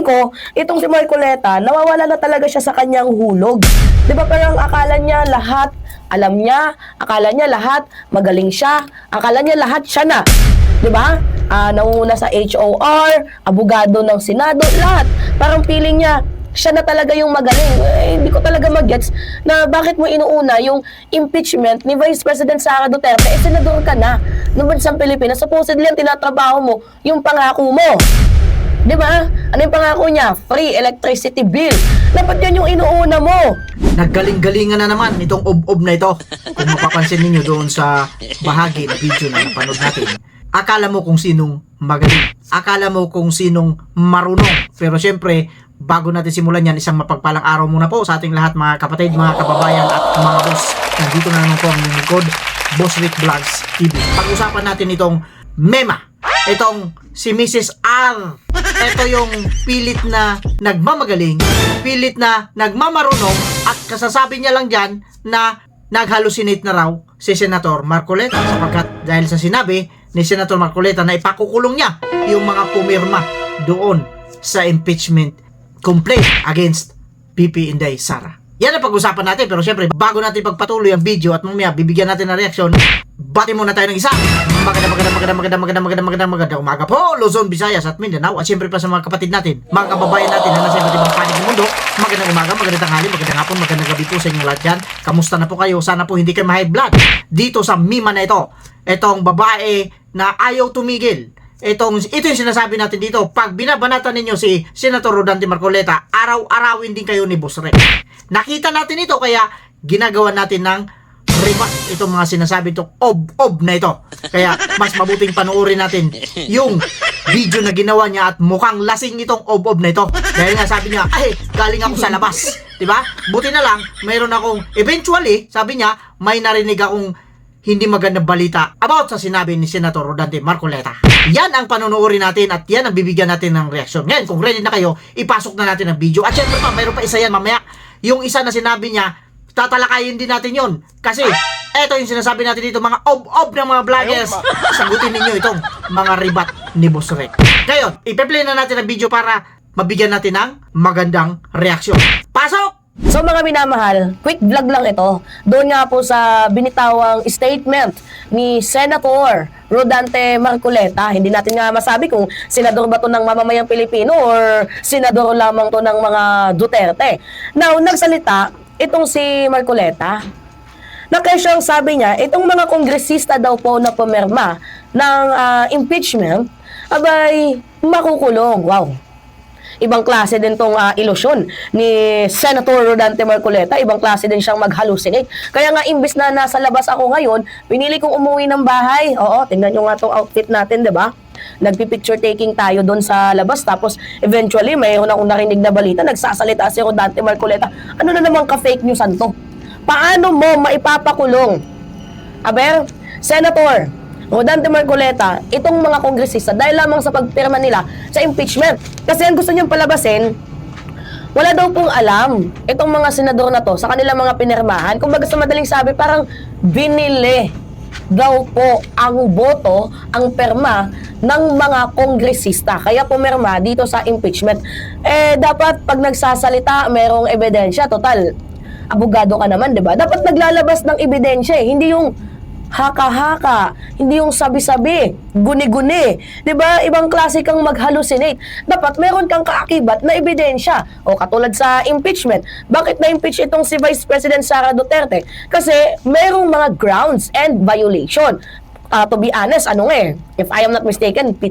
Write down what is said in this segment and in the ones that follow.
ko, itong si Marcoleta, nawawala na talaga siya sa kanyang hulog. Di ba parang akala niya lahat, alam niya, akala niya lahat, magaling siya, akala niya lahat siya na. Di ba? Nanguna sa HOR, abogado ng Senado, lahat. Parang feeling niya, siya na talaga yung magaling. Hindi ko talaga mag-gets na bakit mo inuuna yung impeachment ni Vice President Sara Duterte. Senador ka na ng bansang Pilipinas. Supposedly ang tinatrabaho mo, yung pangako mo. Di ba? Ano yung pangako niya? Free electricity bill. Dapat yan yung inuuna mo. Naggaling-galingan na naman itong ob-ob na ito. Kung mapapansin ninyo doon sa bahagi na video na napanood natin, akala mo kung sinong magaling. Akala mo kung sinong marunong. Pero syempre, bago natin simulan yan, isang mapagpalang araw muna po sa ating lahat mga kapatid, mga kababayan at mga boss. Nandito na naman po ang lingkod, Boss Rick Vlogs TV. Pag-usapan natin itong mema. Itong si Mrs. R. Ito yung pilit na nagmamagaling, pilit na nagmamarunong at kasasabi niya lang dyan na nag-hallucinate na raw si Senator Marcoleta sapagkat dahil sa sinabi ni Senator Marcoleta na ipakukulong niya yung mga pumirma doon sa impeachment complaint against PP Inday Sara. Yan ang pag-usapan natin, pero syempre bago natin pagpatuloy ang video at mamaya bibigyan natin ng reaksyon, bati muna tayo ng isa. Magandang umaga po, Luzon, Visayas at Mindanao at syempre pa sa mga kapatid natin, mga kababayan natin na nasa iba't ibang panig ng mundo. Magandang umaga, magandang tanghali, magandang hapon, magandang gabi po sa inyong lahat dyan. Kamusta na po kayo? Sana po hindi kayo ma-high blood dito sa mima na ito. Itong babae na ayaw tumigil. Ito yung sinasabi natin dito, pag binabanatan ninyo si Senator Rodante Marcoleta, araw-arawin din kayo ni Boss Rek. Nakita natin ito kaya ginagawa natin ng remat itong mga sinasabi itong ob-ob na ito. Kaya mas mabuting panuorin natin yung video na ginawa niya at mukhang lasing itong ob-ob na ito. Dahil nga sabi niya, ay, galing ako sa labas. Diba? Buti na lang, mayroon akong, eventually, sabi niya, may narinig akong hindi magandang balita about sa sinabi ni Senator Rodante Marcoleta. Yan ang panunuorin natin at yan ang bibigyan natin ng reaksyon. Ngayon, kung ready na kayo, ipasok na natin ang video. At syempre pa, mayroon pa isa yan mamaya. Yung isa na sinabi niya, tatalakayin din natin yon. Kasi, eto yung sinasabi natin dito, mga ob-ob ng mga vloggers. Sagutin ninyo itong mga ribat ni Boss Rek. Ngayon, ipe-play na natin ang video para mabigyan natin ng magandang reaksyon. Pasok! So mga minamahal, quick vlog lang ito. Doon nga po sa binitawang statement ni Senator Rodante Marcoleta. Hindi natin nga masabi kung senador ba to ng mamamayang Pilipino or senador lamang to ng mga Duterte. Now, nagsalita itong si Marcoleta na kasyang sabi niya, itong mga kongresista daw po na pumirma ng impeachment, abay, makukulong. Wow! Ibang klase din tong ilusyon ni Senator Rodante Marcoleta. Ibang klase din siyang mag-hallucinate. Kaya nga, imbis na nasa labas ako ngayon, pinili kong umuwi ng bahay. Oo, tingnan nyo nga tong outfit natin, diba? Nagpipicture taking tayo doon sa labas. Tapos, eventually, mayroon akong narinig na balita. Nagsasalita si Rodante Marcoleta. Ano na naman ka-fake newsan to? Paano mo maipapakulong? Aber, Senator Rodante Marcoleta, itong mga kongresista dahil lamang sa pagpirma nila sa impeachment. Kasi ang gusto niyang palabasin, wala daw pong alam itong mga senador na to sa kanilang mga pinirmahan. Kung baga sa madaling sabi, parang binili daw po ang boto, ang perma ng mga kongresista. Kaya pumirma dito sa impeachment. Dapat pag nagsasalita, merong ebidensya. Total, abogado ka naman, di ba? Dapat naglalabas ng ebidensya Hindi yung haka-haka, hindi yung sabi-sabi, guni-guni. 'Di ba? Ibang klase kang mag-hallucinate. Dapat meron kang kaakibat na ebidensya. O katulad sa impeachment. Bakit na-impeach itong si Vice President Sara Duterte? Kasi merong mga grounds and violation. To be honest, if I am not mistaken, 7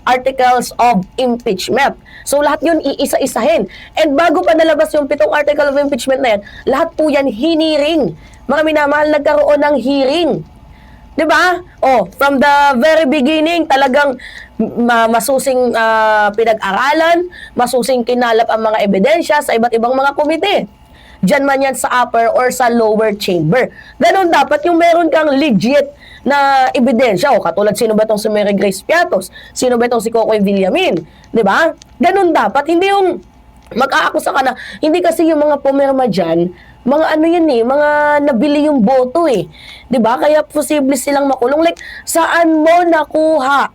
articles of impeachment. So lahat yun iisa-isahin. And bago pa nalabas yung 7 article of impeachment na yan, lahat po yan hiniring. Mga minamahal, nagkaroon ng hearing. 'Di ba? From the very beginning, talagang masusing pinag-aralan, masusing kinalap ang mga ebidensya sa iba't ibang mga komite. Diyan man yan sa upper or sa lower chamber. Ganon dapat yung meron kang legit na ebidensya. Katulad sino ba itong si Mary Grace Piatos? Sino ba itong si Cocoy Villamin? 'Di ba? Ganon dapat. Hindi yung mag-aakusa ka na. Hindi kasi yung mga pumirma dyan, mga mga nabili yung boto 'di ba? Kaya posible silang makulong. Like, saan mo nakuha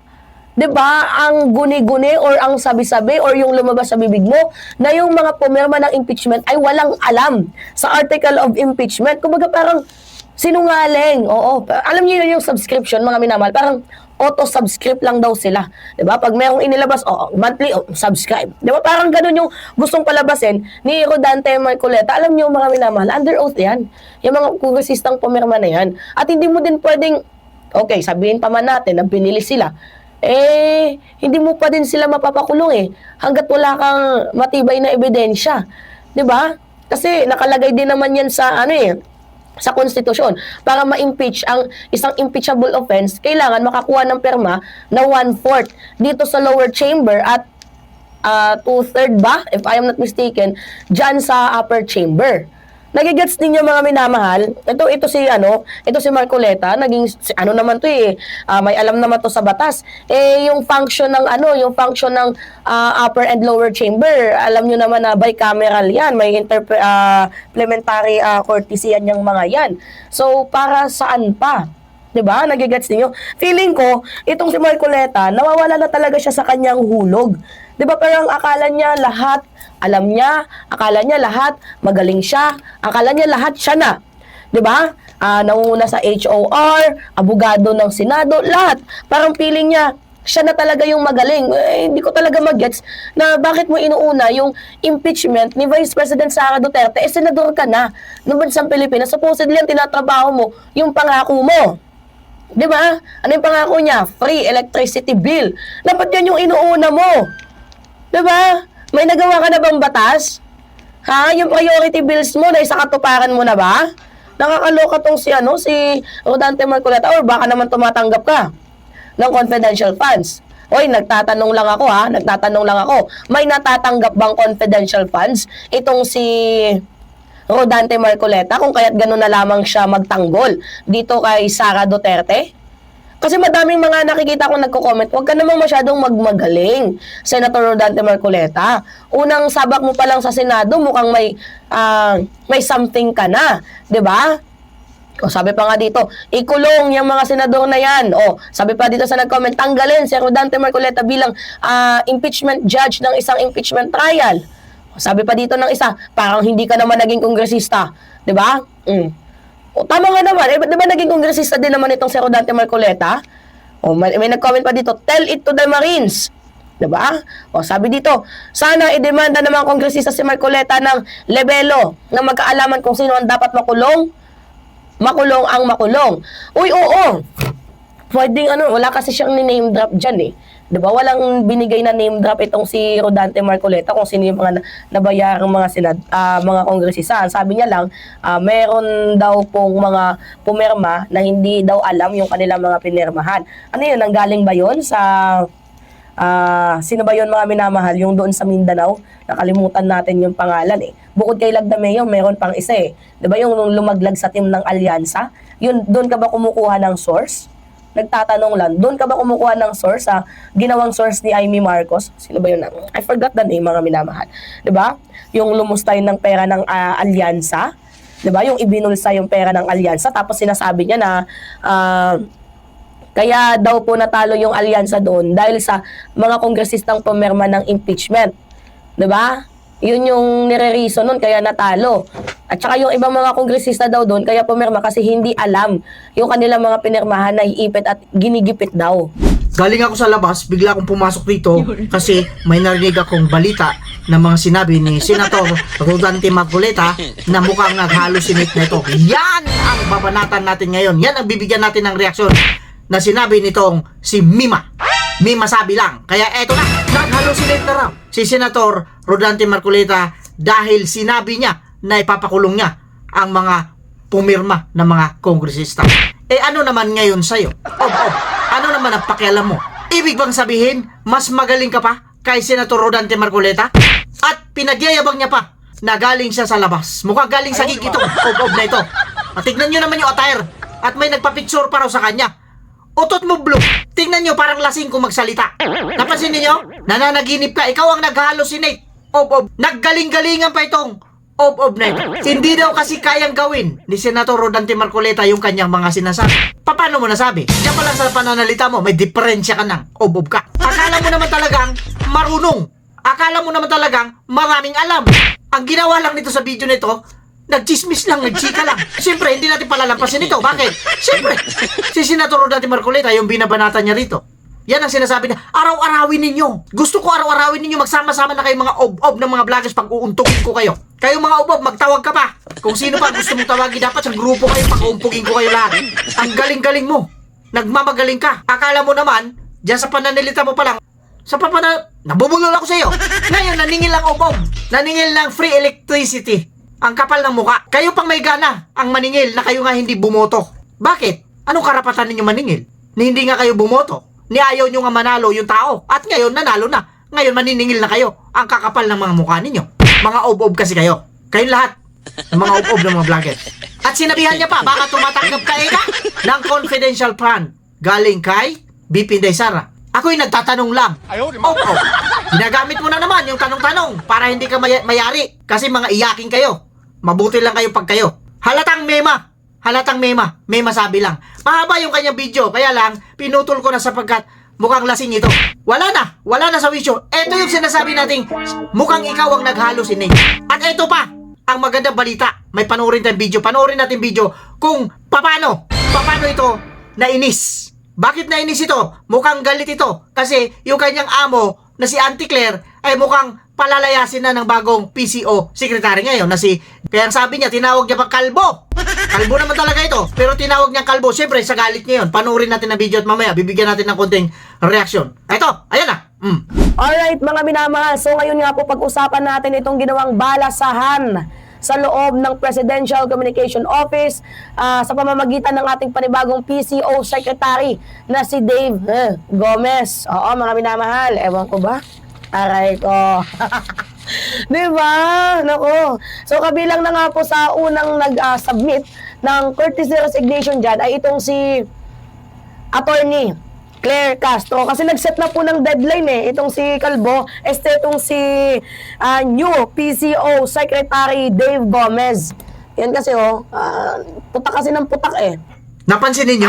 'di ba, ang guni-guni or ang sabi-sabi or yung lumabas sa bibig mo na yung mga pumirma ng impeachment ay walang alam sa article of impeachment. Kumbaga parang sinungaling. Oo. Alam niyo yun yung subscription, mga minamahal. Parang auto-subscribe lang daw sila. 'Di ba? Pag mayroong inilabas, monthly, subscribe. 'Di ba? Parang ganun yung gustong palabasin ni Rodante Marcoleta. Alam niyo, mga minamahal, under oath 'yan. Yung mga kongresistang pumirma na 'yan. At hindi mo din pwedeng, okay, sabihin pa man natin na binili sila. Hindi mo pa din sila mapapakulong hanggat wala kang matibay na ebidensya. 'Di ba? Kasi nakalagay din naman 'yan sa sa konstitusyon. Para ma-impeach ang isang impeachable offense, kailangan makakuha ng perma na 1/4 dito sa lower chamber at 2/3 ba, if I am not mistaken, dyan sa upper chamber. Nagigets ninyo, mga minamahal? Ito si Marcoleta, naging naman to may alam naman to sa batas. Yung function ng upper and lower chamber, alam nyo naman na bicameral yan, may implementary courtesy yan yung mga yan. So para saan pa? 'Di ba? Nagigets niyo? Feeling ko itong si Marcoleta, nawawala na talaga siya sa kanyang hulog. 'Di ba? Parang akala niya lahat alam niya, akala niya lahat magaling siya, akala niya lahat siya na. 'Di ba? Nangunguna sa HOR, abogado ng Senado, lahat. Parang feeling niya siya na talaga yung magaling. Hindi ko talaga magets na bakit mo inuuna yung impeachment ni Vice President Sara Duterte. Senador ka na ng bansang Pilipinas. Supposedly ang tinatrabaho mo yung pangako mo. 'Di ba? Ano yung pangako niya? Free electricity bill. Dapat yan yung inuuna mo. 'Di ba? May nagawa ka na bang batas? Yung priority bills mo na isakatuparan mo na ba? Nakakaloka tong si Rodante Marcoleta, or baka naman tumatanggap ka ng confidential funds. Oy, nagtatanong lang ako. May natatanggap bang confidential funds itong si Rodante Marcoleta kung kaya't gano'n na lamang siya magtanggol dito kay Sara Duterte? Kasi madaming mga nakikita ko nagko-comment, huwag ka namang masyadong magmagaling, Senator Rodante Marcoleta. Unang sabak mo pa lang sa Senado, mukhang may something ka na, 'di ba? Sabi pa nga dito, ikulong yung mga senador na yan. Sabi pa dito sa nag-comment, tanggalin si Rodante Marcoleta bilang impeachment judge ng isang impeachment trial. Sabi pa dito ng isa, parang hindi ka naman naging kongresista, 'di ba? Tama nga naman. Di ba naging kongresista din naman itong si Rodante Marcoleta? May nag-comment pa dito, tell it to the Marines. Di ba? Sabi dito, sana i-demanda naman kongresista si Marcoleta ng lebelo na magkaalaman kung sino ang dapat makulong. Makulong ang makulong. Uy, oo. Pwedeng wala kasi siyang ni-name drop dyan Di ba? Walang binigay na name drop itong si Rodante Marcoleta kung sino yung mga nabayarang mga kongresista. Sabi niya lang, meron daw pong mga pumirma na hindi daw alam yung kanilang mga pinirmahan. Ano yun? Nanggaling ba yun sa sino ba yun, mga minamahal? Yung doon sa Mindanao? Nakalimutan natin yung pangalan Bukod kay Lagdameo, meron pang isa Di ba yung lumaglag sa team ng Alyansa? Yun, doon ka ba kumukuha ng source? Nagtatanong lang, doon ka ba kumukuha ng source ginawang source ni Amy Marcos? Sino ba yun? I forgot the name, mga minamahal. 'Di ba? Yung lumustay ng pera ng Alyansa, 'di ba? Yung ibinulsa yung pera ng Alyansa, tapos sinasabi niya na kaya daw po natalo yung Alyansa doon dahil sa mga kongresistang pumirma ng impeachment. 'Di ba? Yun yung nire-reason nun kaya natalo. At saka yung ibang mga kongresista daw doon kaya pumirma kasi hindi alam yung kanilang mga pinirmahan na iipit at ginigipit daw. Galing ako sa labas, bigla akong pumasok dito kasi may narinig akong balita na mga sinabi ni Senator Rodante Marcoleta na mukhang nag-hallucinate na ito. Yan ang babanatan natin ngayon. Yan ang bibigyan natin ng reaksyon na sinabi nitong si Mima. Mima sabi lang. Kaya eto na, nag-hallucinate na raw si Senator Rodante Marcoleta dahil sinabi niya na ipapakulong niya ang mga pumirma ng mga kongresista. Ano naman ngayon sa'yo? Ano naman ang pakialam mo? Ibig bang sabihin, mas magaling ka pa kay Senator Rodante Marcoleta? At pinagyayabang niya pa na galing siya sa labas. Mukhang galing sa gig itong na ito. At tignan nyo naman yung attire. At may nagpa-picture pa raw sa kanya. Utot mo blue. Tingnan nyo, parang lasing kung magsalita. Napansin niyo? Nananaginip ka. Ikaw ang nag-hallucinate. Naggaling-galingan pa itong Ob na ito. Hindi daw kasi kayang gawin ni Senator Rodante Marcoleta yung kanyang mga sinasabi. Paano mo nasabi? Diyan pa lang sa pananalita mo, may diferensya ka ng ob ka. Akala mo naman talagang marunong. Akala mo naman talagang maraming alam. Ang ginawa lang nito sa video nito, nagchismis lang, nagchika lang. Siyempre, hindi natin palalampasin ito. Bakit? Siyempre, si Senator Rodante Marcoleta, yung binabanata niya rito. Yan ang sinasabi na, araw-arawin ninyo. Gusto ko araw-arawin ninyo, magsama-sama na kayong mga ob-ob ng mga vloggers pag uuntugin ko kayo. Kayong mga ob-ob, magtawag ka pa. Kung sino pa gusto mong tawagin, dapat sa grupo kayo, pag-uumpugin ko kayo lahat. Ang galing-galing mo. Nagmamagaling ka. Akala mo naman, dyan sa pananilita mo pa lang, nabubulol ako sa iyo. Ngayon, naningil ang ob-ob. Naningil ng free electricity. Ang kapal ng muka. Kayo pang may gana ang maningil na kayo nga hindi bumoto. Bakit? Anong karapatan ninyo maningil? Ni hindi nga kayo bumoto. Ni ayaw nyo nga manalo yung tao. At ngayon, nanalo na. Ngayon, maniningil na kayo. Ang kakapal ng mga mukha ninyo. Mga ob-ob kasi kayo. Kayong lahat. Mga ob-ob ng mga vlogger. At sinabihan niya pa, baka tumatanggap ka eka ng confidential fund. Galing kay BP Inday Sara. Ako'y nagtatanong lang. Ob-ob. Ginagamit mo na naman yung tanong-tanong para hindi ka mayari. Kasi mga iyaking kayo. Mabuti lang kayo pag kayo. Halatang mema. Halatang mema. Mema sabi lang. Mahaba yung kanyang video. Kaya lang, pinutol ko na sapagkat mukhang lasing ito. Wala na. Wala na sa wisyo. Ito yung sinasabi nating mukhang ikaw ang nag-hallucinate. At ito pa, ang magandang balita. May panoorin tayong video. Panoorin natin video kung paano ito nainis. Bakit nainis ito? Mukhang galit ito. Kasi yung kanyang amo na si Auntie Claire ay mukhang palalayasin na ng bagong PCO secretary ngayon na si... Kaya ang sabi niya, tinawag niya pa kalbo. Kalbo naman talaga ito. Pero tinawag niya kalbo. Siyempre, sa galit niya yun. Panoorin natin ang video at mamaya, bibigyan natin ng konting reaction. Ito, ayan na. Alright mga minamahal, so ngayon nga po pag-usapan natin itong ginawang balasahan sa loob ng Presidential Communication Office sa pamamagitan ng ating panibagong PCO Secretary na si Dave Gomez. Oo mga minamahal, ewan ko ba? Aray ko. Diba? Nako. So kabilang na nga po sa unang nag-submit ng courtesy resignation dyan ay itong si Attorney Claire Castro. Kasi nag-set na po ng deadline itong si Calvo. Itong si new PCO Secretary Dave Gomez. Yan kasi putak kasi ng putak Napansin ninyo?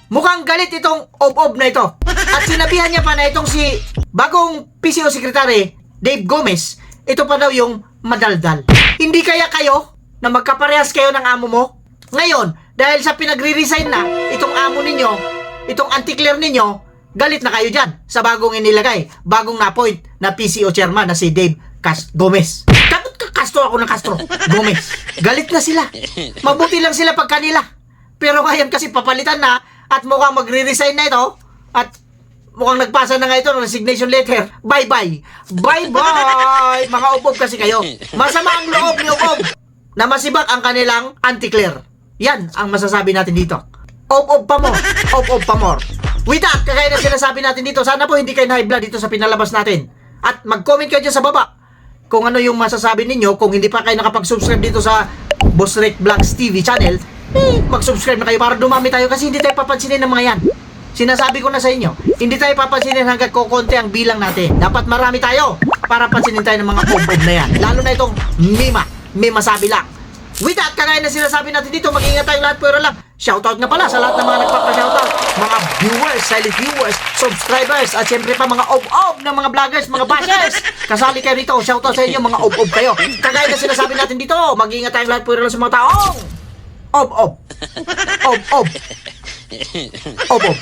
Mukhang galit itong ob-ob na ito. At sinabihan niya pa na itong si bagong PCO Secretary Dave Gomez, ito pa daw yung madaldal. Hindi kaya kayo na magkaparehas kayo ng amo mo? Ngayon, dahil sa pinagre-resign na itong amo ninyo, itong anti-clear ninyo, galit na kayo dyan sa bagong inilagay, bagong na-appoint na PCO chairman na si Dave Gomez. Dapat Castro ako ng Castro. Gomez. Galit na sila. Mabuti lang sila pag kanila. Pero ngayon kasi papalitan na at mukhang magre-resign na ito at mukhang nagpasa na nga ito ng resignation letter. Bye-bye. Bye-bye. Mga upob kasi kayo. Masama ang loob ni upob na masibak ang kanilang anti-clear. Yan ang masasabi natin dito. Ob-ob pa more. Ob-ob pa more. With that, kagaya na sinasabi natin dito, sana po hindi kayo na-high blood dito sa pinalabas natin. At mag-comment kayo dyan sa baba kung ano yung masasabi ninyo. Kung hindi pa kayo nakapag-subscribe dito sa Boss Rick Vlogs TV channel, mag-subscribe na kayo para dumami tayo kasi hindi tayo papansinin ng mga yan. Sinasabi ko na sa inyo, hindi tayo papansinin hanggat kukonti ang bilang natin. Dapat marami tayo para pansinin tayo ng mga ob-ob na yan. Lalo na itong Mima sabi lang. With that, kagaya na sinasabi natin dito, mag-ingat tayong lahat, pero lang, shoutout nga pala sa lahat ng mga nagpapa-shoutout, mga viewers, silent viewers, subscribers, at syempre pa mga ob-ob ng mga vloggers, mga bashers. Kasali kayo dito, shoutout sa inyo, mga ob-ob kayo. Kagaya na sinasabi natin dito, mag-ingat tayong lahat, pero lang sa mga taong ob-ob. Ob-ob. Ob-ob.